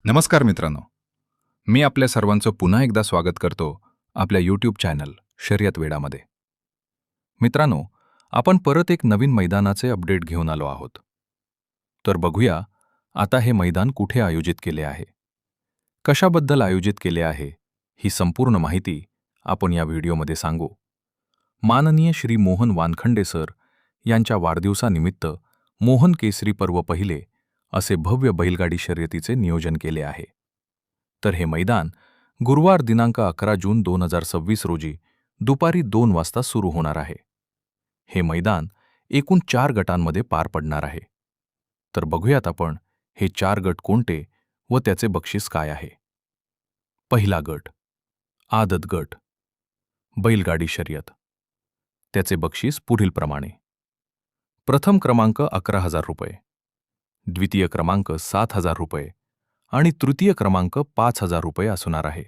नमस्कार मित्रांनो, मी आपल्या सर्वांचं पुन्हा एकदा स्वागत करतो आपल्या यूट्यूब चॅनल शर्यत वेडामध्ये. मित्रांनो, आपण परत एक नवीन मैदानाचे अपडेट घेऊन आलो आहोत. तर बघूया आता हे मैदान कुठे आयोजित केले आहे, कशाबद्दल आयोजित केले आहे, ही संपूर्ण माहिती आपण या व्हिडिओमध्ये सांगू. माननीय श्री मोहन वानखंडे सर यांच्या वाढदिवसानिमित्त मोहन केसरी पर्व पहिले असे भव्य बैलगाडी शर्यतीचे नियोजन केले आहे. तर हे मैदान गुरुवार दिनांक 11 जून 2026 रोजी दुपारी 2 वाजता सुरू होणार आहे. हे मैदान एकूण 4 गटांमध्ये पार पडणार आहे. तर बघूयात आपण हे 4 गट कोणते व त्याचे बक्षीस काय आहे. पहिला गट, आदत गट, बैलगाडी शर्यत. त्याचे बक्षीस पुढीलप्रमाणे: प्रथम क्रमांक 11,000 रुपये, द्वितीय क्रमांक 7,000 रुपये आणि तृतीय क्रमांक 5,000 रुपये असणार आहे.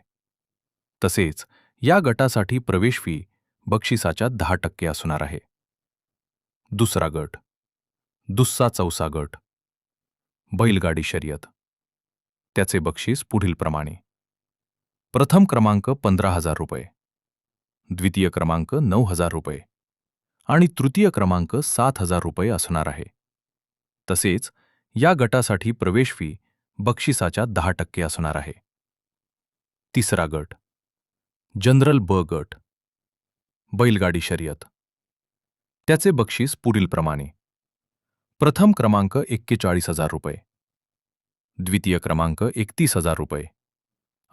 तसेच या गटासाठी प्रवेश फी बक्षिसाच्या 10% असणार आहे. दुसरा गट, दुस्सा चौसा गट, बैलगाडी शर्यत. त्याचे बक्षीस पुढीलप्रमाणे: प्रथम क्रमांक 15,000 रुपये, द्वितीय क्रमांक 9,000 रुपये आणि तृतीय क्रमांक 7,000 रुपये असणार आहे. तसेच या गटासाठी प्रवेश फी बक्षिसाच्या 10% असणार आहे. तिसरा गट, जनरल ब गट, बैलगाडी शर्यत. त्याचे बक्षीस पुढीलप्रमाणे: प्रथम क्रमांक 41,000 रुपये, द्वितीय क्रमांक 31,000 रुपये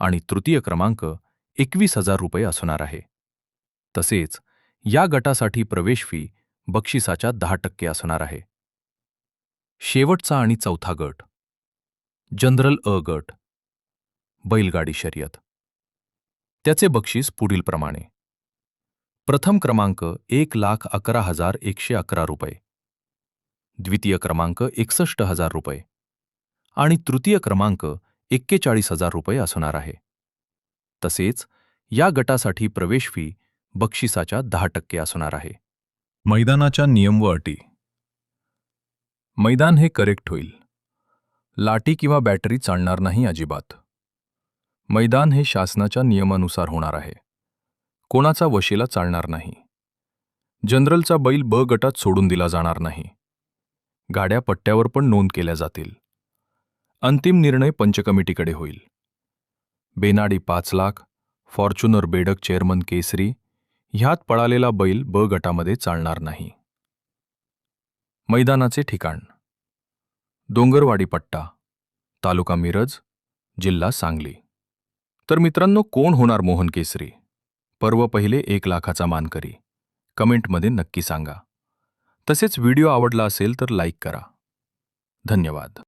आणि तृतीय क्रमांक 21,000 रुपये असणार आहे. तसेच या गटासाठी प्रवेश फी बक्षिसाच्या 10% असणार आहे. शेवटचा आणि चौथा गट, जनरल अ गट, बैलगाडी शर्यत. त्याचे बक्षीस पुढीलप्रमाणे: प्रथम क्रमांक 1,11,111 रुपये, द्वितीय क्रमांक 61,000 रुपये आणि तृतीय क्रमांक 41,000 रुपये असणार आहे. तसेच या गटासाठी प्रवेश फी बक्षिसाच्या 10% असणार आहे. मैदानाच्या नियम व अटी. मैदान हे करेक्ट होईल. लाटी किंवा बॅटरी चालणार नाही अजिबात. मैदान हे शासनाच्या नियमानुसार होणार आहे. कोणाचा वशिला चालणार नाही. जनरलचा बैल ब गटात सोडून दिला जाणार नाही. गाड्या पट्ट्यावर पण नोंद केल्या जातील. अंतिम निर्णय पंचकमिटीकडे होईल. बेनाडी 5 लाख, फॉर्च्युनर बेडक चेअरमन केसरी ह्यात पळालेला बैल ब गटामध्ये चालणार नाही. मैदानाचे ठिकाण: डोंगरवाडी पट्टा, तालुका मिरज, जिल्हा सांगली. तर मित्रांनो, कोण होणार मोहन केसरी? पर्व पहिले 1 लाखाचा मानकरी? कमेंटमध्ये नक्की सांगा. तसेच व्हिडिओ आवडला असेल तर लाईक करा. धन्यवाद.